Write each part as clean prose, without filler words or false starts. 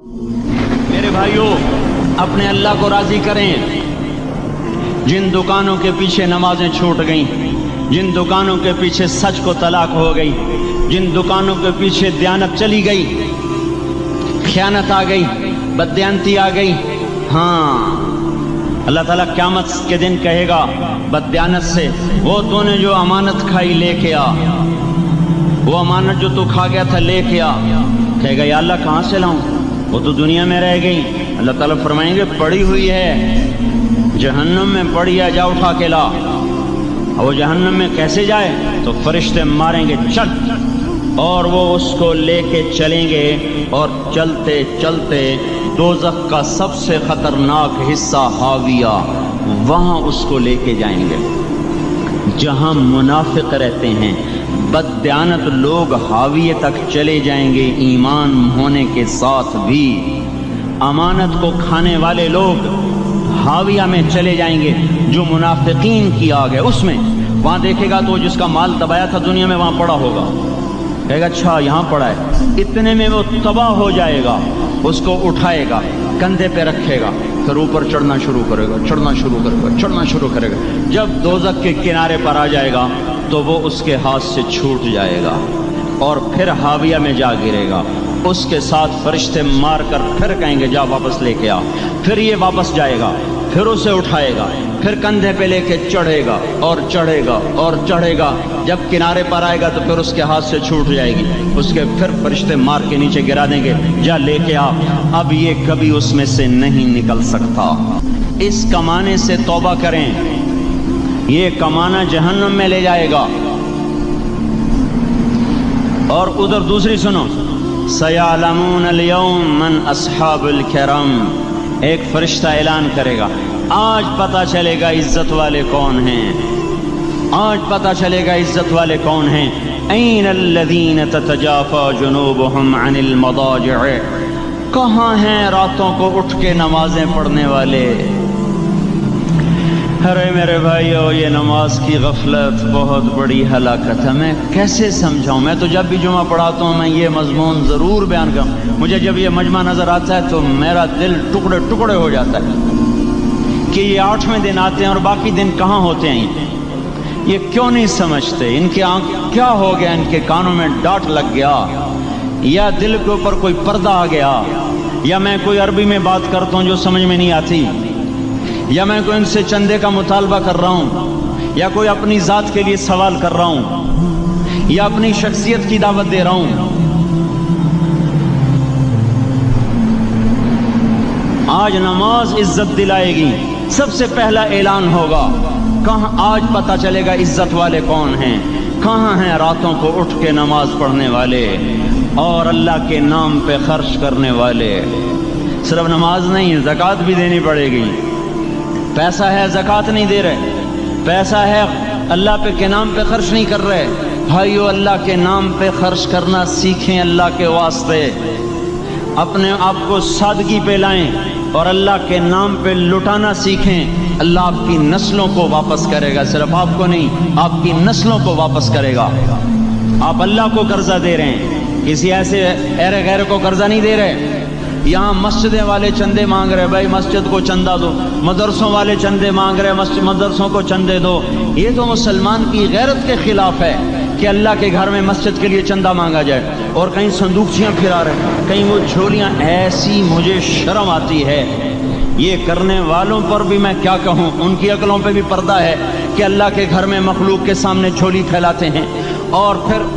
میرے بھائیوں، اپنے اللہ کو راضی کریں۔ جن دکانوں کے پیچھے نمازیں چھوٹ گئیں، جن دکانوں کے پیچھے سچ کو طلاق ہو گئی، جن دکانوں کے پیچھے دیانت چلی گئی، خیانت آ گئی، بددیانتی آ گئی، ہاں اللہ تعالیٰ قیامت کے دن کہے گا بددیانت سے، وہ تو نے جو امانت کھائی لے کے آ، وہ امانت جو تو کھا گیا تھا لے کے آ۔ کہے گا یا اللہ کہاں سے لاؤں، وہ تو دنیا میں رہ گئی۔ اللہ تعالیٰ فرمائیں گے پڑی ہوئی ہے جہنم میں، پڑی ہے، جا اٹھا کے لا۔ وہ جہنم میں کیسے جائے؟ تو فرشتے ماریں گے چل، اور وہ اس کو لے کے چلیں گے، اور چلتے چلتے دوزخ کا سب سے خطرناک حصہ حاویہ، وہاں اس کو لے کے جائیں گے جہاں منافق رہتے ہیں۔ بددیانت لوگ حاویہ تک چلے جائیں گے ایمان ہونے کے ساتھ بھی۔ امانت کو کھانے والے لوگ حاویہ میں چلے جائیں گے، جو منافقین کی آگ ہے اس میں۔ وہاں دیکھے گا تو جس کا مال دبایا تھا دنیا میں وہاں پڑا ہوگا، کہے گا اچھا یہاں پڑا ہے، اتنے میں وہ تباہ ہو جائے گا، اس کو اٹھائے گا، کندھے پہ رکھے گا، پھر اوپر چڑھنا شروع کرے گا، چڑھنا شروع کرے گا، چڑھنا شروع کرے گا۔ جب دوزخ کے کنارے پر آ جائے گا تو وہ اس کے ہاتھ سے چھوٹ جائے گا اور پھر حاویہ میں جا گرے گا۔ اس کے ساتھ فرشتے مار کر پھر کہیں گے جا واپس لے کے آ، پھر یہ واپس جائے گا، پھر اسے اٹھائے گا، پھر کندھے پہ لے کے چڑھے گا اور چڑھے گا اور چڑھے گا۔ جب کنارے پر آئے گا تو پھر اس کے ہاتھ سے چھوٹ جائے گی، اس کے پھر فرشتے مار کے نیچے گرا دیں گے، جا لے کے آ۔ اب یہ کبھی اس میں سے نہیں نکل سکتا۔ اس کمانے سے توبہ کریں، یہ کمانا جہنم میں لے جائے گا۔ اور ادھر دوسری سنو، سَيَعْلَمُونَ الْيَوْمَ مَنْ أَصْحَابُ الْكِرَامِ، ایک فرشتہ اعلان کرے گا آج پتہ چلے گا عزت والے کون ہیں، آج پتہ چلے گا عزت والے کون ہیں۔ أَيْنَ الَّذِينَ تَتَجَافَى جُنُوبُهُمْ عَنِ الْمَضَاجِعِ، کہاں ہیں راتوں کو اٹھ کے نمازیں پڑھنے والے؟ ارے میرے بھائیو، یہ نماز کی غفلت بہت بڑی ہلاکت ہے۔ میں کیسے سمجھاؤں؟ میں تو جب بھی جمعہ پڑھاتا ہوں میں یہ مضمون ضرور بیان کروں۔ مجھے جب یہ مجمع نظر آتا ہے تو میرا دل ٹکڑے ٹکڑے ہو جاتا ہے کہ یہ 8ویں دن آتے ہیں اور باقی دن کہاں ہوتے ہیں؟ یہ کیوں نہیں سمجھتے؟ ان کے آنکھ کیا ہو گیا؟ ان کے کانوں میں ڈانٹ لگ گیا، یا دل کے اوپر کوئی پردہ آ گیا، یا میں کوئی عربی میں بات کرتا ہوں جو سمجھ میں نہیں آتی، یا میں کوئی ان سے چندے کا مطالبہ کر رہا ہوں، یا کوئی اپنی ذات کے لیے سوال کر رہا ہوں، یا اپنی شخصیت کی دعوت دے رہا ہوں۔ آج نماز عزت دلائے گی، سب سے پہلا اعلان ہوگا، کہاں آج پتہ چلے گا عزت والے کون ہیں، کہاں ہیں راتوں کو اٹھ کے نماز پڑھنے والے اور اللہ کے نام پہ خرچ کرنے والے۔ صرف نماز نہیں، زکوٰۃ بھی دینی پڑے گی۔ پیسہ ہے زکوٰۃ نہیں دے رہے، پیسہ ہے اللہ کے نام پہ خرچ نہیں کر رہے۔ بھائیو، اللہ کے نام پہ خرچ کرنا سیکھیں، اللہ کے واسطے اپنے آپ کو سادگی پہ لائیں اور اللہ کے نام پہ لٹانا سیکھیں۔ اللہ آپ کی نسلوں کو واپس کرے گا، صرف آپ کو نہیں، آپ کی نسلوں کو واپس کرے گا۔ آپ اللہ کو قرضہ دے رہے ہیں، کسی ایسے ایرے غیر کو قرضہ نہیں دے رہے۔ یہاں مسجدیں والے چندے مانگ رہے، بھائی مسجد کو چندہ دو، مدرسوں والے چندے مانگ رہے، مدرسوں کو چندے دو۔ یہ تو مسلمان کی غیرت کے خلاف ہے کہ اللہ کے گھر میں مسجد کے لیے چندہ مانگا جائے، اور کہیں صندوقچیاں پھرا رہے، کہیں وہ جھولیاں۔ ایسی مجھے شرم آتی ہے، یہ کرنے والوں پر بھی میں کیا کہوں، ان کی عقلوں پہ بھی پردہ ہے کہ اللہ کے گھر میں مخلوق کے سامنے جھولی پھیلاتے ہیں، اور پھر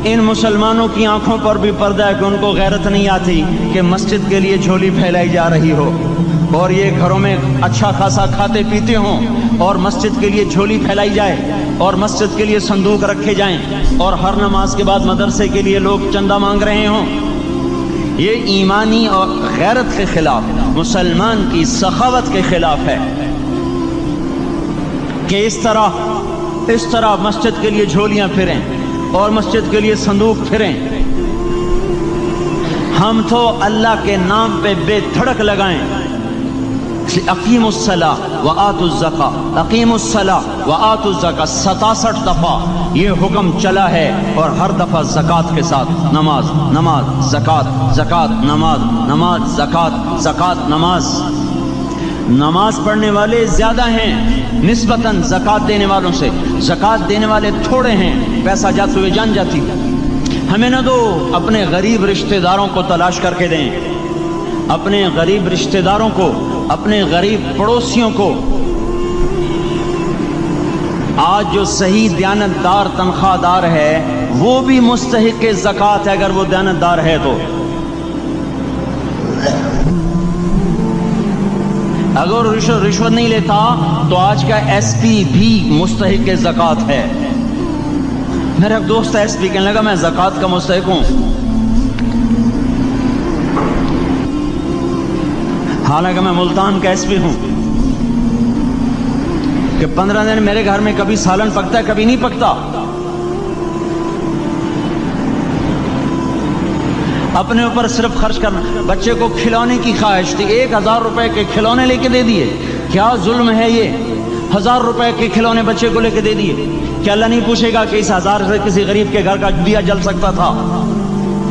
ان مسلمانوں کی آنکھوں پر بھی پردہ ہے کہ ان کو غیرت نہیں آتی کہ مسجد کے لیے جھولی پھیلائی جا رہی ہو، اور یہ گھروں میں اچھا خاصا کھاتے پیتے ہوں اور مسجد کے لیے جھولی پھیلائی جائے اور مسجد کے لیے صندوق رکھے جائیں، اور ہر نماز کے بعد مدرسے کے لیے لوگ چندہ مانگ رہے ہوں۔ یہ ایمانی اور غیرت کے خلاف، مسلمان کی سخاوت کے خلاف ہے کہ اس طرح مسجد کے لیے جھولیاں پھریں اور مسجد کے لیے صندوق پھریں۔ ہم تو اللہ کے نام پہ بے دھڑک لگائیں، اقیم الصلاۃ و آتوا الزکاۃ، اقیم الصلاۃ و آتوا الزکاۃ 67 دفعہ یہ حکم چلا ہے، اور ہر دفعہ زکوٰۃ کے ساتھ نماز نماز زکوٰۃ زکوٰۃ نماز نماز زکوٰۃ زکوٰۃ نماز۔ نماز پڑھنے والے زیادہ ہیں نسبتاً زکوٰۃ دینے والوں سے، زکوٰۃ دینے والے تھوڑے ہیں، پیسہ جاتے ہوئے جان جاتی۔ ہمیں نہ دو، اپنے غریب رشتہ داروں کو تلاش کر کے دیں، اپنے غریب رشتہ داروں کو، اپنے غریب پڑوسیوں کو۔ آج جو صحیح دیانتدار تنخواہ دار ہے وہ بھی مستحق زکوٰۃ ہے اگر وہ دیانتدار ہے تو۔ اگر رشوت نہیں لیتا تو آج کا ایس پی بھی مستحق زکوٰۃ ہے۔ میرا ایک دوست ایس پی کہنے لگا میں زکوٰۃ کا مستحق ہوں، حالانکہ میں ملتان کا ایس پی ہوں، کہ 15 دن میرے گھر میں کبھی سالن پکتا ہے کبھی نہیں پکتا۔ اپنے اوپر صرف خرچ کرنا۔ بچے کو کھلونے کی خواہش تھی، 1000 روپے کے کھلونے لے کے دے دیے، کیا ظلم ہے یہ؟ 1000 روپے کے کھلونے بچے کو لے کے دے دیے، کیا اللہ نہیں پوچھے گا کہ اس 1000 سے کسی غریب کے گھر کا دیا جل سکتا تھا،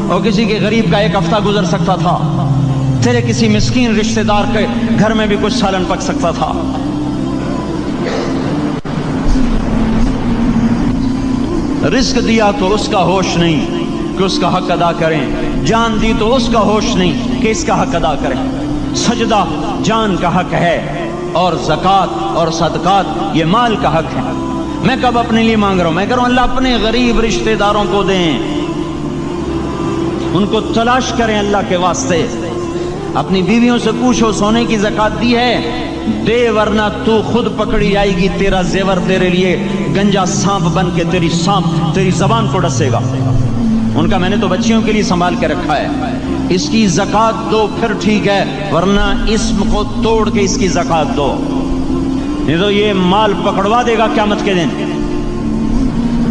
اور کسی کے غریب کا ایک ہفتہ گزر سکتا تھا، تیرے کسی مسکین رشتہ دار کے گھر میں بھی کچھ سالن پک سکتا تھا۔ رزق دیا تو اس کا ہوش نہیں کہ اس کا حق ادا کریں، جان دی تو اس کا ہوش نہیں کہ اس کا حق ادا کریں۔ سجدہ جان کا حق ہے، اور زکوٰۃ اور صدقات یہ مال کا حق ہے۔ میں کب اپنے لیے مانگ رہا ہوں؟ میں کہہ رہا ہوں اللہ اپنے غریب رشتہ داروں کو دیں، ان کو تلاش کریں اللہ کے واسطے۔ اپنی بیویوں سے پوچھو سونے کی زکوٰۃ دی ہے؟ دے، ورنہ تو خود پکڑی جائے گی، تیرا زیور تیرے لیے گنجا سانپ بن کے تیری زبان کو ڈسے گا۔ ان کا میں نے تو بچیوں کے لیے سنبھال کے رکھا ہے، اس کی زکوٰۃ دو پھر ٹھیک ہے، ورنہ اسم کو توڑ کے اس کی زکوٰۃ دو، نہیں تو یہ مال پکڑوا دے گا قیامت کے دن۔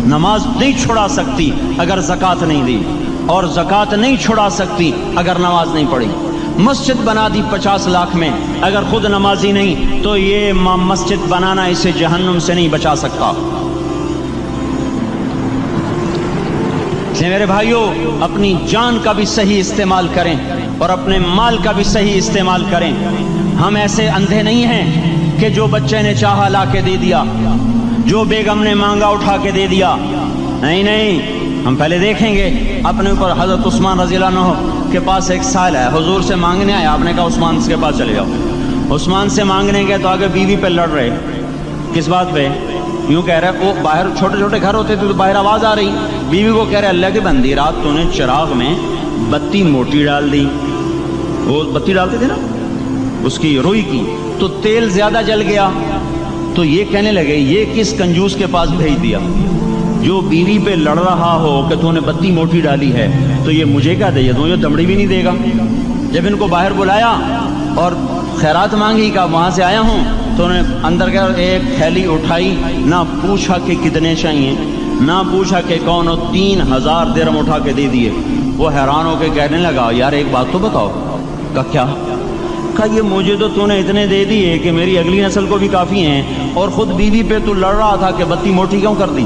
نماز نہیں چھڑا سکتی اگر زکوٰۃ نہیں دی، اور زکوٰۃ نہیں چھڑا سکتی اگر نماز نہیں پڑھی۔ مسجد بنا دی 50 لاکھ میں، اگر خود نمازی نہیں تو یہ مسجد بنانا اسے جہنم سے نہیں بچا سکتا۔ میرے بھائیوں، اپنی جان کا بھی صحیح استعمال کریں اور اپنے مال کا بھی صحیح استعمال کریں۔ ہم ایسے اندھے نہیں ہیں کہ جو بچے نے چاہا لا کے دے دیا، جو بیگم نے مانگا اٹھا کے دے دیا۔ نہیں نہیں، ہم پہلے دیکھیں گے اپنے اوپر۔ حضرت عثمان رضی اللہ عنہ کے پاس ایک سائل ہے، حضور سے مانگنے آیا، آپ نے کہا عثمان کے پاس چلے جاؤ۔ عثمان سے مانگنے گئے تو آگے بیوی پہ لڑ رہے، کس بات پہ؟ یوں کہہ رہے وہ باہر چھوٹے چھوٹے گھر ہوتے تھے تو باہر آواز آ رہی، بیوی کو کہہ رہے اللہ کی بندی رات تو نے چراغ میں بتی موٹی ڈال دی، وہ بتی ڈالتے تھے نا اس کی روئی کی، تو تیل زیادہ جل گیا۔ تو یہ کہنے لگے یہ کس کنجوس کے پاس بھیج دیا؟ جو بیوی پہ لڑ رہا ہو کہ تو نے بتی موٹی ڈالی ہے تو یہ مجھے کیا دے گا؟ یہ دمڑی بھی نہیں دے گا۔ جب ان کو باہر بلایا اور خیرات مانگی کہ وہاں سے آیا ہوں، تو انہوں نے اندر گیا، ایک تھیلی اٹھائی، نہ پوچھا کہ کتنے چاہیے، نہ پوچھا کہ کون، 3000 درہم اٹھا کے دے دیے۔ وہ حیران ہو کے کہنے لگا یار ایک بات تو بتاؤ۔ کہا کیا؟ کہا یہ مجھے تو نے اتنے دے دیے کہ میری اگلی نسل کو بھی کافی ہیں، اور خود بیوی پہ تو لڑ رہا تھا کہ بتی موٹی کیوں کر دی؟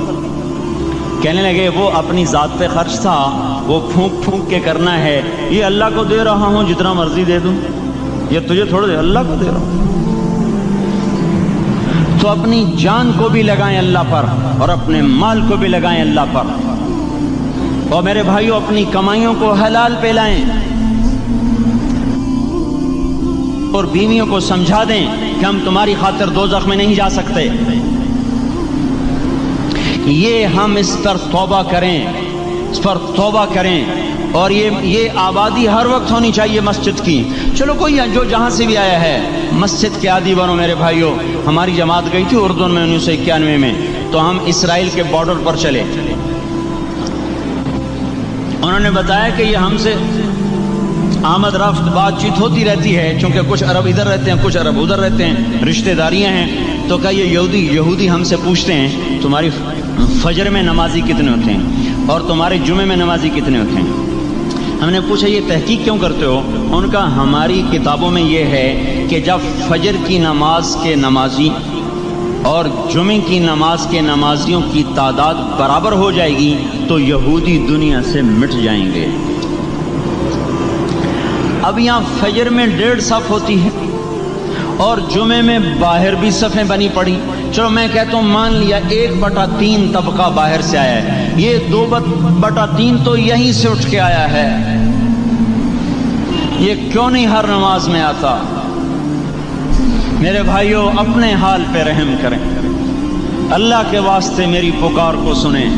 کہنے لگے وہ اپنی ذات پہ خرچ تھا، وہ پھونک پھونک کے کرنا ہے، یہ اللہ کو دے رہا ہوں جتنا مرضی دے دوں، یہ تجھے تھوڑا دے، اللہ کو دے رہا ہوں۔ تو اپنی جان کو بھی لگائیں اللہ پر، اور اپنے مال کو بھی لگائیں اللہ پر۔ اور میرے بھائیوں، اپنی کمائیوں کو حلال پہ لائیں، اور بیویوں کو سمجھا دیں کہ ہم تمہاری خاطر دوزخ میں نہیں جا سکتے۔ یہ ہم اس پر توبہ کریں، اس پر توبہ کریں، اور یہ آبادی ہر وقت ہونی چاہیے مسجد کی۔ چلو کوئی جو جہاں سے بھی آیا ہے مسجد کے عادی بنو میرے بھائیوں۔ ہماری جماعت گئی تھی اردن میں 1991 میں، تو ہم اسرائیل کے بارڈر پر چلے۔ انہوں نے بتایا کہ یہ ہم سے آمد رفت بات چیت ہوتی رہتی ہے، چونکہ کچھ عرب ادھر رہتے ہیں کچھ عرب ادھر رہتے ہیں، رشتہ داریاں ہیں۔ تو کہا یہ یہودی ہم سے پوچھتے ہیں تمہاری فجر میں نمازی کتنے ہوتے ہیں اور تمہارے جمعے میں نمازی کتنے ہوتے ہیں؟ ہم نے پوچھا یہ تحقیق کیوں کرتے ہو؟ ان کا ہماری کتابوں میں یہ ہے کہ جب فجر کی نماز کے نمازی اور جمعے کی نماز کے نمازیوں کی تعداد برابر ہو جائے گی تو یہودی دنیا سے مٹ جائیں گے۔ اب یہاں فجر میں 1.5 صف ہوتی ہے اور جمعے میں باہر بھی صفیں بنی پڑی، چلو میں کہتا ہوں مان لیا 1/3 طبقہ باہر سے آیا ہے، یہ 2/3 تو یہیں سے اٹھ کے آیا ہے، یہ کیوں نہیں ہر نماز میں آتا؟ میرے بھائیوں اپنے حال پہ رحم کریں، اللہ کے واسطے میری پکار کو سنیں۔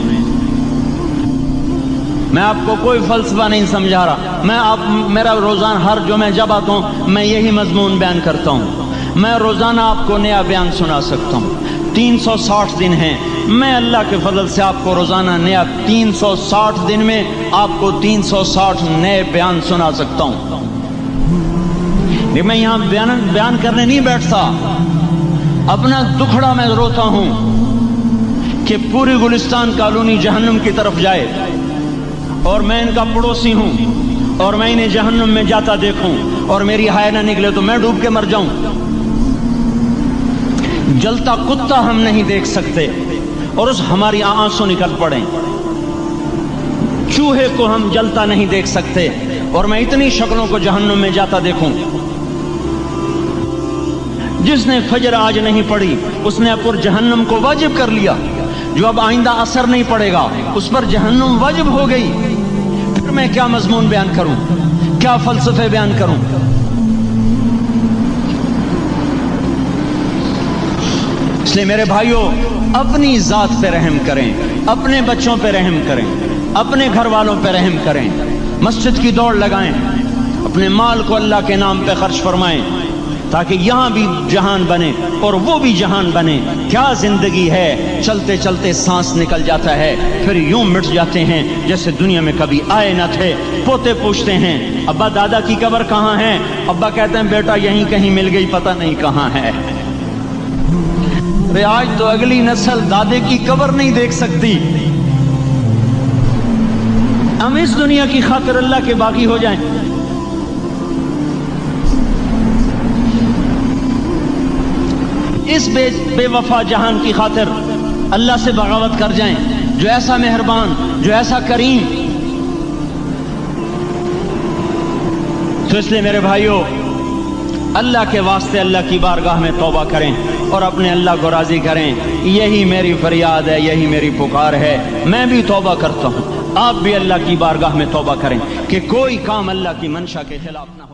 میں آپ کو کوئی فلسفہ نہیں سمجھا رہا، میرا روزانہ ہر جمعہ جب آتا ہوں میں یہی مضمون بیان کرتا ہوں، میں روزانہ آپ کو نیا بیان سنا سکتا ہوں۔ 360 دن ہیں، میں اللہ کے فضل سے آپ کو روزانہ نیا 360 دن میں آپ کو 360 نئے بیان سنا سکتا ہوں۔ لیکن میں یہاں بیان کرنے نہیں بیٹھتا، اپنا دکھڑا میں روتا ہوں کہ پوری گلستان کالونی جہنم کی طرف جائے اور میں ان کا پڑوسی ہوں اور میں انہیں جہنم میں جاتا دیکھوں اور میری ہائے نہ نکلے تو میں ڈوب کے مر جاؤں۔ جلتا کتا ہم نہیں دیکھ سکتے اور اس ہماری آنسو نکل پڑیں، چوہے کو ہم جلتا نہیں دیکھ سکتے اور میں اتنی شکلوں کو جہنم میں جاتا دیکھوں۔ جس نے فجر آج نہیں پڑھی اس نے پر جہنم کو واجب کر لیا، جو اب آئندہ اثر نہیں پڑے گا اس پر جہنم واجب ہو گئی۔ پھر میں کیا مضمون بیان کروں، کیا فلسفے بیان کروں؟ اس لیے میرے بھائیوں اپنی ذات پہ رحم کریں، اپنے بچوں پہ رحم کریں، اپنے گھر والوں پہ رحم کریں، مسجد کی دوڑ لگائیں، اپنے مال کو اللہ کے نام پہ خرچ فرمائیں تاکہ یہاں بھی جہان بنے اور وہ بھی جہان بنے۔ کیا زندگی ہے، چلتے چلتے سانس نکل جاتا ہے پھر یوں مٹ جاتے ہیں جیسے دنیا میں کبھی آئے نہ تھے۔ پوتے پوچھتے ہیں ابا دادا کی قبر کہاں ہے؟ ابا کہتے ہیں بیٹا یہیں کہیں مل گئی، پتہ نہیں کہاں ہے۔ آج تو اگلی نسل دادے کی قبر نہیں دیکھ سکتی۔ ہم اس دنیا کی خاطر اللہ کے باغی ہو جائیں۔ اس بے وفا جہان کی خاطر اللہ سے بغاوت کر جائیں جو ایسا مہربان، جو ایسا کریم۔ تو اس لیے میرے بھائیوں اللہ کے واسطے اللہ کی بارگاہ میں توبہ کریں اور اپنے اللہ کو راضی کریں۔ یہی میری فریاد ہے، یہی میری پکار ہے۔ میں بھی توبہ کرتا ہوں، آپ بھی اللہ کی بارگاہ میں توبہ کریں کہ کوئی کام اللہ کی منشا کے خلاف نہ ہو۔